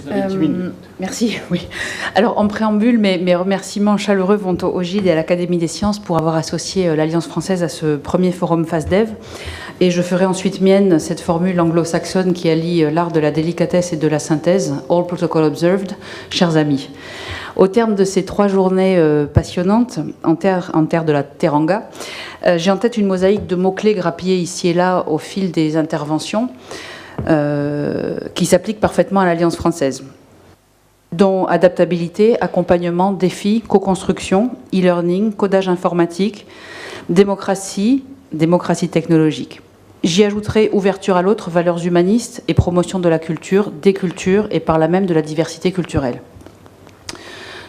Vous avez 10 minutes. Merci, oui. Alors, en préambule, mes remerciements chaleureux vont au GIDE et à l'Académie des sciences pour avoir associé l'Alliance française à ce premier forum FASDEV. Et je ferai ensuite mienne cette formule anglo-saxonne qui allie l'art de la délicatesse et de la synthèse, all protocol observed, chers amis. Au terme de ces 3 journées passionnantes, en terre de la Teranga, j'ai en tête une mosaïque de mots-clés grappillés ici et là au fil des interventions qui s'appliquent parfaitement à l'Alliance française, dont adaptabilité, accompagnement, défi, co-construction, e-learning, codage informatique, démocratie technologique. J'y ajouterai ouverture à l'autre, valeurs humanistes et promotion de la culture, des cultures et par là même de la diversité culturelle.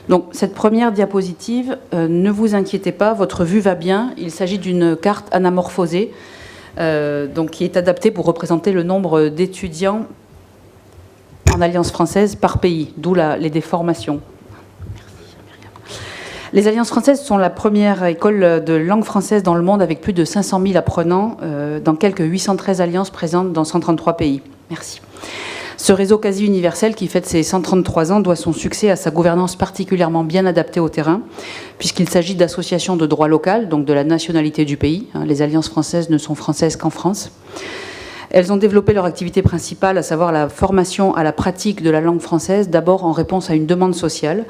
Donc, cette première diapositive, ne vous inquiétez pas, votre vue va bien. Il s'agit d'une carte anamorphosée, donc qui est adaptée pour représenter le nombre d'étudiants en Alliance française par pays, d'où les déformations. Les Alliances françaises sont la première école de langue française dans le monde avec plus de 500 000 apprenants dans quelques 813 alliances présentes dans 133 pays. Merci. Ce réseau quasi universel qui fête ses 133 ans doit son succès à sa gouvernance particulièrement bien adaptée au terrain, puisqu'il s'agit d'associations de droit local, donc de la nationalité du pays. Les alliances françaises ne sont françaises qu'en France. Elles ont développé leur activité principale, à savoir la formation à la pratique de la langue française, d'abord en réponse à une demande sociale,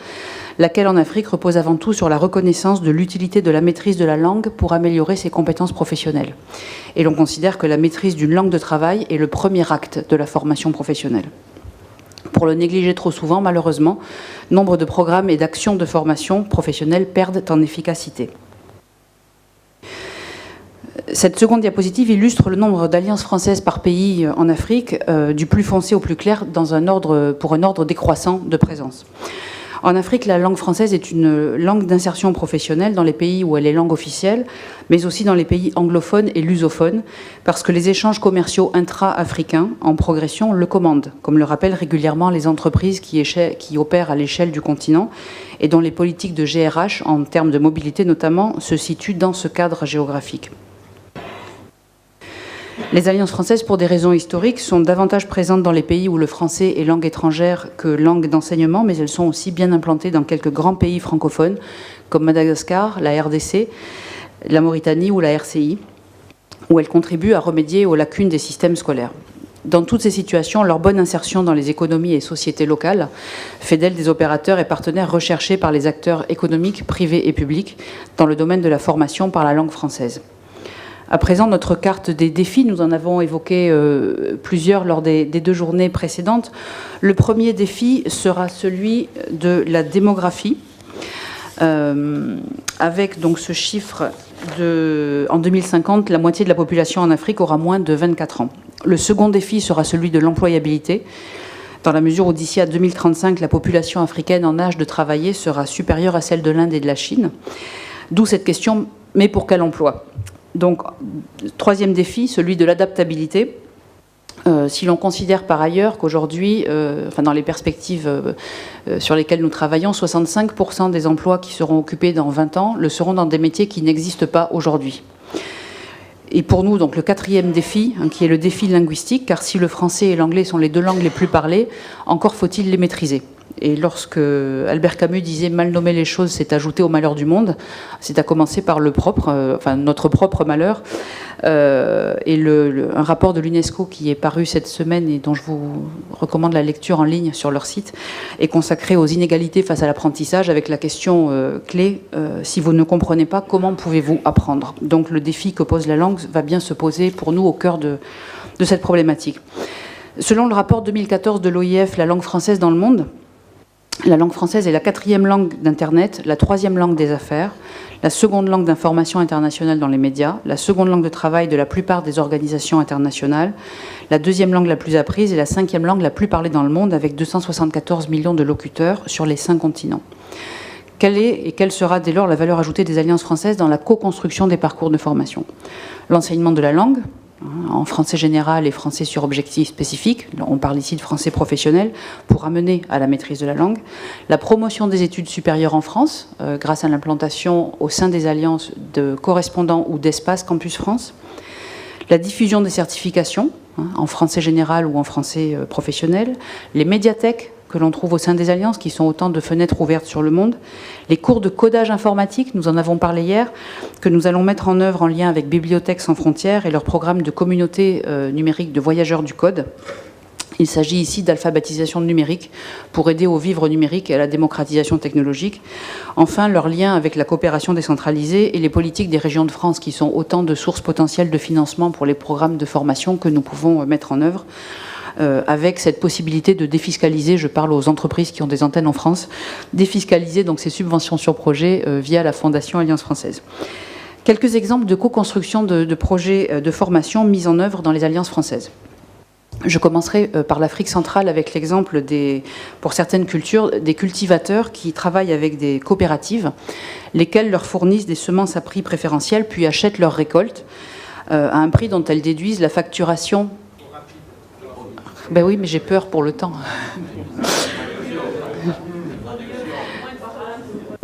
laquelle en Afrique repose avant tout sur la reconnaissance de l'utilité de la maîtrise de la langue pour améliorer ses compétences professionnelles. Et l'on considère que la maîtrise d'une langue de travail est le premier acte de la formation professionnelle. Pour le négliger trop souvent, malheureusement, nombre de programmes et d'actions de formation professionnelle perdent en efficacité. Cette seconde diapositive illustre le nombre d'alliances françaises par pays en Afrique, du plus foncé au plus clair, pour un ordre décroissant de présence. En Afrique, la langue française est une langue d'insertion professionnelle dans les pays où elle est langue officielle, mais aussi dans les pays anglophones et lusophones, parce que les échanges commerciaux intra-africains en progression le commandent, comme le rappellent régulièrement les entreprises qui opèrent à l'échelle du continent et dont les politiques de GRH, en termes de mobilité notamment, se situent dans ce cadre géographique. Les alliances françaises, pour des raisons historiques, sont davantage présentes dans les pays où le français est langue étrangère que langue d'enseignement, mais elles sont aussi bien implantées dans quelques grands pays francophones, comme Madagascar, la RDC, la Mauritanie ou la RCI, où elles contribuent à remédier aux lacunes des systèmes scolaires. Dans toutes ces situations, leur bonne insertion dans les économies et sociétés locales fait d'elles des opérateurs et partenaires recherchés par les acteurs économiques, privés et publics, dans le domaine de la formation par la langue française. À présent, notre carte des défis, nous en avons évoqué plusieurs lors des 2 journées précédentes. Le premier défi sera celui de la démographie, avec donc ce chiffre en 2050, la moitié de la population en Afrique aura moins de 24 ans. Le second défi sera celui de l'employabilité, dans la mesure où d'ici à 2035, la population africaine en âge de travailler sera supérieure à celle de l'Inde et de la Chine. D'où cette question, mais pour quel emploi ? Donc, troisième défi, celui de l'adaptabilité. Si l'on considère par ailleurs qu'aujourd'hui, dans les perspectives sur lesquelles nous travaillons, 65% des emplois qui seront occupés dans 20 ans le seront dans des métiers qui n'existent pas aujourd'hui. Et pour nous, donc, le quatrième défi, qui est le défi linguistique, car si le français et l'anglais sont les 2 langues les plus parlées, encore faut-il les maîtriser. Et lorsque Albert Camus disait « mal nommer les choses, c'est ajouter au malheur du monde », c'est à commencer par notre propre malheur. Et un rapport de l'UNESCO qui est paru cette semaine et dont je vous recommande la lecture en ligne sur leur site est consacré aux inégalités face à l'apprentissage avec la question clé si vous ne comprenez pas, comment pouvez-vous apprendre ? Donc le défi que pose la langue va bien se poser pour nous au cœur de cette problématique. Selon le rapport 2014 de l'OIF, la langue française dans le monde, la langue française est la 4e langue d'Internet, la 3e langue des affaires, la 2e langue d'information internationale dans les médias, la 2e langue de travail de la plupart des organisations internationales, la 2e langue la plus apprise et la 5e langue la plus parlée dans le monde avec 274 millions de locuteurs sur les 5 continents. Quelle est et quelle sera dès lors la valeur ajoutée des alliances françaises dans la co-construction des parcours de formation ? L'enseignement de la langue, en français général et français sur objectif spécifique, on parle ici de français professionnel, pour amener à la maîtrise de la langue, la promotion des études supérieures en France, grâce à l'implantation au sein des alliances de correspondants ou d'espace Campus France, la diffusion des certifications, en français général ou en français professionnel, les médiathèques que l'on trouve au sein des alliances, qui sont autant de fenêtres ouvertes sur le monde. Les cours de codage informatique, nous en avons parlé hier, que nous allons mettre en œuvre en lien avec Bibliothèques sans frontières et leur programme de communauté numérique de voyageurs du code. Il s'agit ici d'alphabétisation numérique pour aider au vivre numérique et à la démocratisation technologique. Enfin, leur lien avec la coopération décentralisée et les politiques des régions de France, qui sont autant de sources potentielles de financement pour les programmes de formation que nous pouvons mettre en œuvre, avec cette possibilité de défiscaliser, je parle aux entreprises qui ont des antennes en France, défiscaliser donc ces subventions sur projet via la Fondation Alliance française. Quelques exemples de co-construction de projets de formation mis en œuvre dans les alliances françaises. Je commencerai par l'Afrique centrale avec l'exemple pour certaines cultures, des cultivateurs qui travaillent avec des coopératives, lesquelles leur fournissent des semences à prix préférentiel, puis achètent leurs récoltes à un prix dont elles déduisent la facturation. Ben oui, mais j'ai peur pour le temps.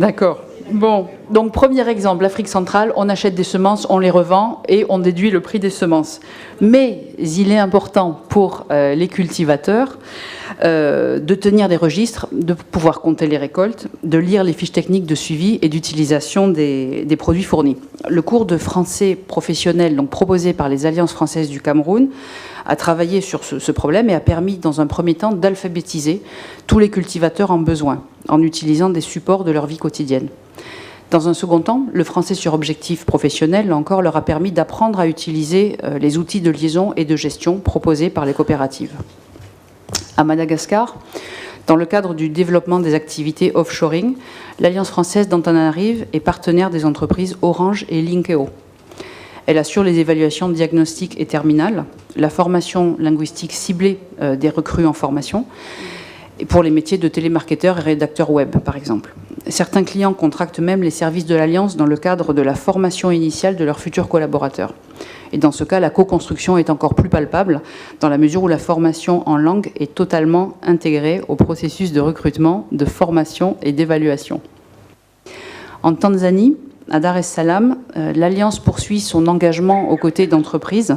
D'accord. Bon, donc premier exemple, l'Afrique centrale, on achète des semences, on les revend et on déduit le prix des semences. Mais il est important pour les cultivateurs de tenir des registres, de pouvoir compter les récoltes, de lire les fiches techniques de suivi et d'utilisation des produits fournis. Le cours de français professionnel donc proposé par les Alliances françaises du Cameroun a travaillé sur ce problème et a permis dans un premier temps d'alphabétiser tous les cultivateurs en besoin, en utilisant des supports de leur vie quotidienne. Dans un second temps, le français sur objectif professionnel, là encore, leur a permis d'apprendre à utiliser les outils de liaison et de gestion proposés par les coopératives. À Madagascar, dans le cadre du développement des activités offshoring, l'Alliance française d'Antananarive est partenaire des entreprises Orange et Linkeo. Elle assure les évaluations diagnostiques et terminales, la formation linguistique ciblée des recrues en formation, pour les métiers de télémarketeurs et rédacteurs web, par exemple. Certains clients contractent même les services de l'Alliance dans le cadre de la formation initiale de leurs futurs collaborateurs. Et dans ce cas, la co-construction est encore plus palpable, dans la mesure où la formation en langue est totalement intégrée au processus de recrutement, de formation et d'évaluation. En Tanzanie, à Dar es Salaam, l'Alliance poursuit son engagement aux côtés d'entreprises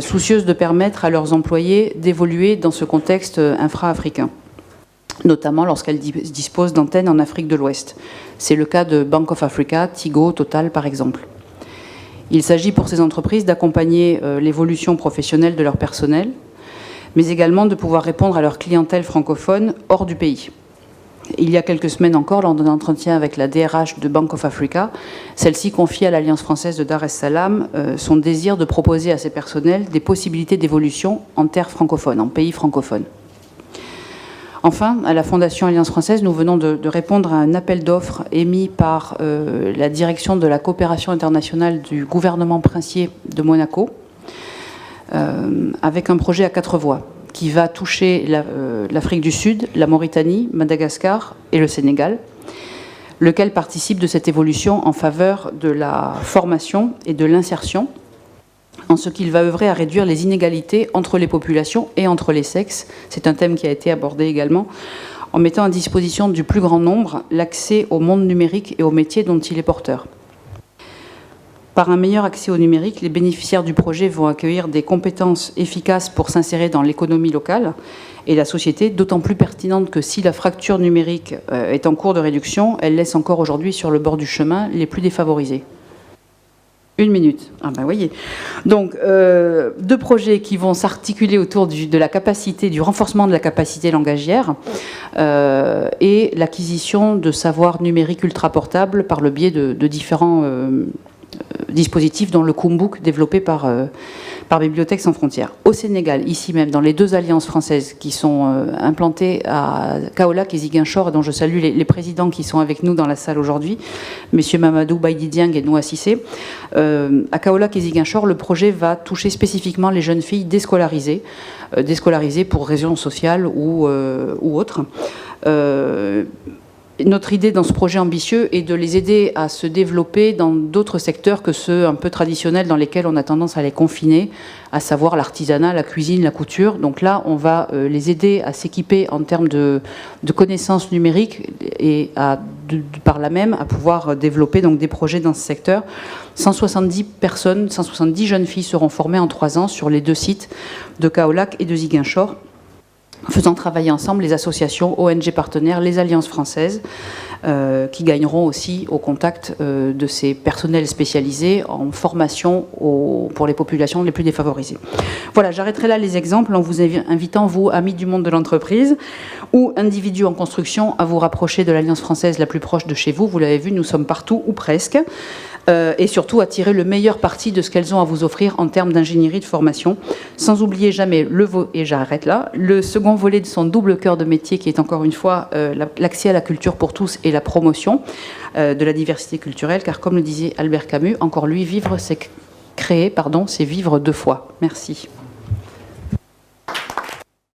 soucieuses de permettre à leurs employés d'évoluer dans ce contexte infra-africain, notamment lorsqu'elles disposent d'antennes en Afrique de l'Ouest. C'est le cas de Bank of Africa, Tigo, Total par exemple. Il s'agit pour ces entreprises d'accompagner l'évolution professionnelle de leur personnel, mais également de pouvoir répondre à leur clientèle francophone hors du pays. Il y a quelques semaines encore, lors d'un entretien avec la DRH de Bank of Africa, celle-ci confie à l'Alliance française de Dar es Salaam son désir de proposer à ses personnels des possibilités d'évolution en terre francophone, en pays francophone. Enfin, à la Fondation Alliance française, nous venons de répondre à un appel d'offres émis par la direction de la coopération internationale du gouvernement princier de Monaco, avec un projet à 4 voies, qui va toucher l'Afrique du Sud, la Mauritanie, Madagascar et le Sénégal, lequel participe de cette évolution en faveur de la formation et de l'insertion, en ce qu'il va œuvrer à réduire les inégalités entre les populations et entre les sexes. C'est un thème qui a été abordé également, en mettant à disposition du plus grand nombre l'accès au monde numérique et aux métiers dont il est porteur. Par un meilleur accès au numérique, les bénéficiaires du projet vont accueillir des compétences efficaces pour s'insérer dans l'économie locale et la société, d'autant plus pertinente que si la fracture numérique est en cours de réduction, elle laisse encore aujourd'hui sur le bord du chemin les plus défavorisés. 1 minute. Ah ben voyez. Donc, 2 projets qui vont s'articuler autour de la capacité, du renforcement de la capacité langagière et l'acquisition de savoirs numériques ultra-portables par le biais de différents dispositifs, dont le Kumbook développé par Bibliothèques sans frontières. Au Sénégal, ici même, dans les 2 alliances françaises qui sont implantées à Kaolack et Ziguinchor, dont je salue les présidents qui sont avec nous dans la salle aujourd'hui, messieurs Mamadou Baïdi Dieng et Noa Cissé. À Kaolack et Ziguinchor, le projet va toucher spécifiquement les jeunes filles déscolarisées pour raisons sociales ou autres. Notre idée dans ce projet ambitieux est de les aider à se développer dans d'autres secteurs que ceux un peu traditionnels dans lesquels on a tendance à les confiner, à savoir l'artisanat, la cuisine, la couture. Donc là, on va les aider à s'équiper en termes de connaissances numériques et par là même à pouvoir développer donc des projets dans ce secteur. 170 personnes, 170 jeunes filles seront formées en 3 ans sur les 2 sites de Kaolack et de Ziguinchor. faisant travailler ensemble les associations, ONG partenaires, les alliances françaises, qui gagneront aussi au contact de ces personnels spécialisés en formation pour les populations les plus défavorisées. Voilà, j'arrêterai là les exemples en vous invitant, vous, amis du monde de l'entreprise ou individus en construction, à vous rapprocher de l'Alliance française la plus proche de chez vous. Vous l'avez vu, nous sommes partout, ou presque. Et surtout à tirer le meilleur parti de ce qu'elles ont à vous offrir en termes d'ingénierie de formation, sans oublier jamais et j'arrête là, le second volet de son double cœur de métier qui est encore une fois l'accès à la culture pour tous et la promotion de la diversité culturelle, car comme le disait Albert Camus, encore lui, vivre c'est créer, c'est vivre deux fois. Merci.